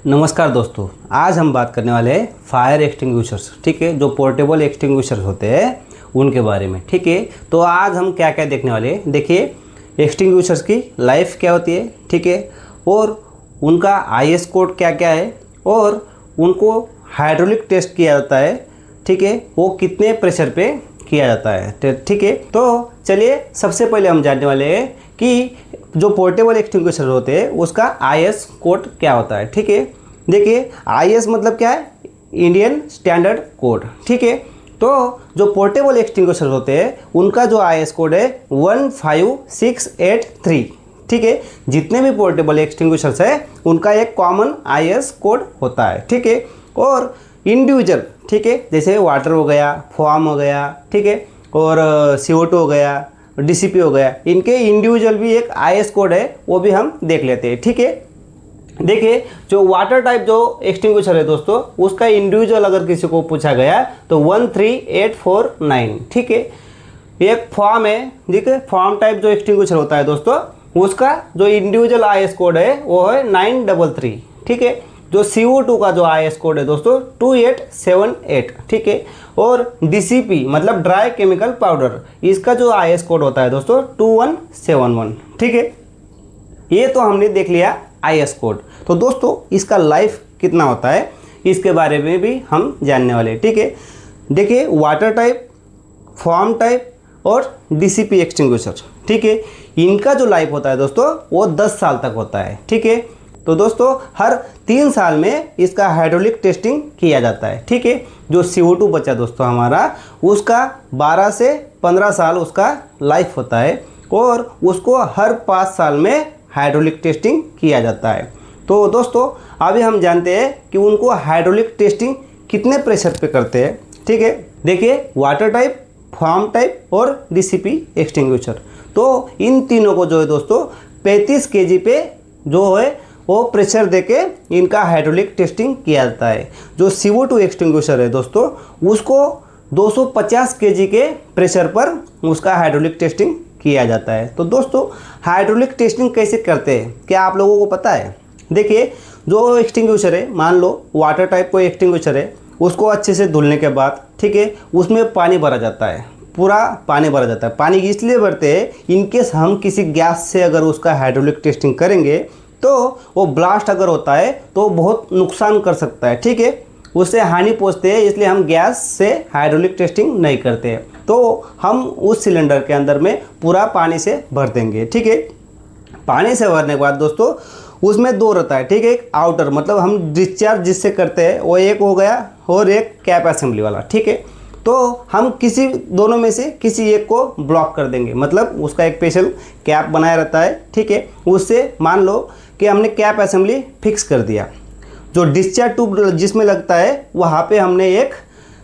नमस्कार दोस्तों, आज हम बात करने वाले हैं फायर एक्सटिंग्विशर्स। ठीक है, जो पोर्टेबल एक्सटिंग्विशर्स होते हैं उनके बारे में। ठीक है, तो आज हम क्या क्या देखने वाले हैं। देखिए, एक्सटिंग्विशर्स की लाइफ क्या होती है, ठीक है, और उनका IS कोड क्या क्या है, और उनको हाइड्रोलिक टेस्ट किया जाता है। ठीक है, वो कितने प्रेशर पे किया जाता है। ठीक है, तो चलिए सबसे पहले हम जानने वाले हैं कि जो पोर्टेबल एक्सटिंग्विशर होते हैं उसका IS कोड क्या होता है। ठीक है, देखिए IS मतलब क्या है, इंडियन स्टैंडर्ड कोड। ठीक है, तो जो पोर्टेबल एक्सटिंग्विशर होते हैं उनका जो IS कोड है 15683। ठीक है, जितने भी पोर्टेबल एक्सटिंग्विशर्स है उनका एक कॉमन IS कोड होता है। ठीक है, और इंडिविजुअल, ठीक है, जैसे वाटर हो गया, फॉर्म हो गया, ठीक है, और CO2 हो गया, DCP हो गया, इनके इंडिविजुअल भी एक IS कोड है, वो भी हम देख लेते हैं। ठीक है, देखिए जो वाटर टाइप जो एक्सटिंग्विशर है दोस्तों, उसका इंडिविजुअल अगर किसी को पूछा गया तो 13849। ठीक है, एक फॉर्म है, ठीक है, फॉर्म टाइप जो एक्सटिंग्विशर होता है दोस्तों, उसका जो इंडिविजुअल IS कोड है वो है 933। ठीक है, जो CO2 का जो IS कोड है दोस्तों 2878। ठीक है, और DCP मतलब ड्राई केमिकल पाउडर, इसका जो IS कोड होता है दोस्तों 2171। ठीक है, ये तो हमने देख लिया IS कोड। तो दोस्तों इसका लाइफ कितना होता है इसके बारे में भी हम जानने वाले हैं। ठीक है, देखिए वाटर टाइप, फॉर्म टाइप और DCP एक्सटिंग्विशर, ठीक है, इनका जो लाइफ होता है दोस्तों वो 10 साल तक होता है। ठीक है, तो दोस्तों हर 3 साल में इसका हाइड्रोलिक टेस्टिंग किया जाता है। ठीक है, जो CO2 बचा दोस्तों हमारा, उसका 12 से 15 साल उसका लाइफ होता है, और उसको हर 5 साल में हाइड्रोलिक टेस्टिंग किया जाता है। तो दोस्तों अभी हम जानते हैं कि उनको हाइड्रोलिक टेस्टिंग कितने प्रेशर पे करते हैं। ठीक है, देखिए वाटर टाइप, फॉर्म टाइप और DCP एक्सटिंग्विशर, तो इन तीनों को जो है दोस्तों 35 kg पे जो है वो प्रेशर देके इनका हाइड्रोलिक टेस्टिंग किया जाता है। जो CO2 एक्सटिंग्विशर है दोस्तों, उसको 250 kg के प्रेशर पर उसका हाइड्रोलिक टेस्टिंग किया जाता है। तो दोस्तों हाइड्रोलिक टेस्टिंग कैसे करते हैं, क्या आप लोगों को पता है? देखिए जो एक्सटिंग्विशर है, मान लो वाटर टाइप कोई एक्सटिंग्विशर है, उसको अच्छे से धुलने के बाद, ठीक है, उसमें पानी भरा जाता है, पूरा पानी भरा जाता है। पानी इसलिए भरते हैं, इनकेस हम किसी गैस से अगर उसका हाइड्रोलिक टेस्टिंग करेंगे तो वो ब्लास्ट अगर होता है तो बहुत नुकसान कर सकता है। ठीक है, उससे हानि पहुंचते हैं, इसलिए हम गैस से हाइड्रोलिक टेस्टिंग नहीं करते हैं। तो हम उस सिलेंडर के अंदर में पूरा पानी से भर देंगे। ठीक है, पानी से भरने के बाद दोस्तों उसमें 2 रहता है। ठीक है, एक आउटर मतलब हम डिस्चार्ज जिससे करते हैं वो एक हो गया, और एक कैप असेंबली वाला। ठीक है, तो हम किसी दोनों में से किसी एक को ब्लॉक कर देंगे, मतलब उसका एक स्पेशल कैप बनाया रहता है। ठीक है, उससे मान लो कि हमने कैप असेंबली फिक्स कर दिया, जो डिस्चार्ज ट्यूब जिसमें लगता है वहाँ पे हमने एक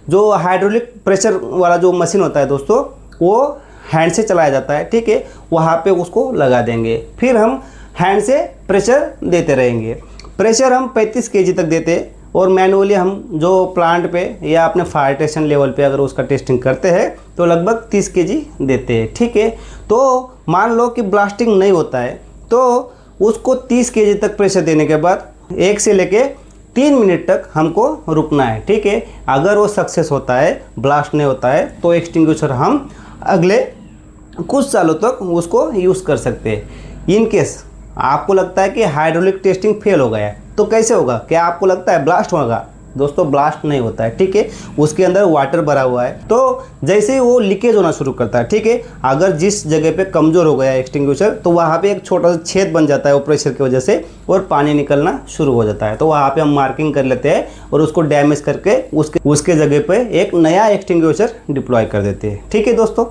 जो हाइड्रोलिक प्रेशर वाला जो मशीन होता है दोस्तों, वो हैंड से चलाया जाता है। ठीक है, वहाँ पे उसको लगा देंगे, फिर हम हैंड से प्रेशर देते रहेंगे। प्रेशर हम 35 kg तक देते हैं, और मैनुअली हम जो प्लांट पे या अपने फायर स्टेशन लेवल पे अगर उसका टेस्टिंग करते हैं तो लगभग 30 kg देते हैं। ठीक है, तो मान लो कि ब्लास्टिंग नहीं होता है, तो उसको 30 kg तक प्रेशर देने के बाद 1 से लेके 3 मिनट तक हमको रुकना है। ठीक है, अगर वो सक्सेस होता है, ब्लास्ट नहीं होता है, तो एक्सटिंग्विशर हम अगले कुछ सालों तक उसको यूज़ कर सकते हैं। इन केस आपको लगता है कि हाइड्रोलिक टेस्टिंग फेल हो गया है तो कैसे होगा? क्या आपको लगता है ब्लास्ट होगा? दोस्तों ब्लास्ट नहीं होता है। ठीक है, उसके अंदर वाटर भरा हुआ है, तो जैसे ही वो लीकेज होना शुरू करता है, ठीक है, अगर जिस जगह पे कमज़ोर हो गया है एक्सटिंग्विशर, तो वहाँ पे एक छोटा सा छेद बन जाता है वो प्रेशर की वजह से, और पानी निकलना शुरू हो जाता है। तो वहाँ पे हम मार्किंग कर लेते हैं और उसको डैमेज करके उसके जगह पे एक नया एक्सटिंग्विशर डिप्लॉय कर देते हैं। ठीक है दोस्तों,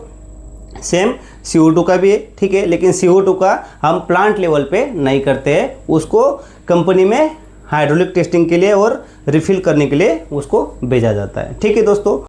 सेम CO2 का भी है। ठीक है, लेकिन CO2 का हम प्लांट लेवल पे नहीं करते हैं, उसको कंपनी में हाइड्रोलिक टेस्टिंग के लिए और रिफिल करने के लिए उसको भेजा जाता है। ठीक है दोस्तों।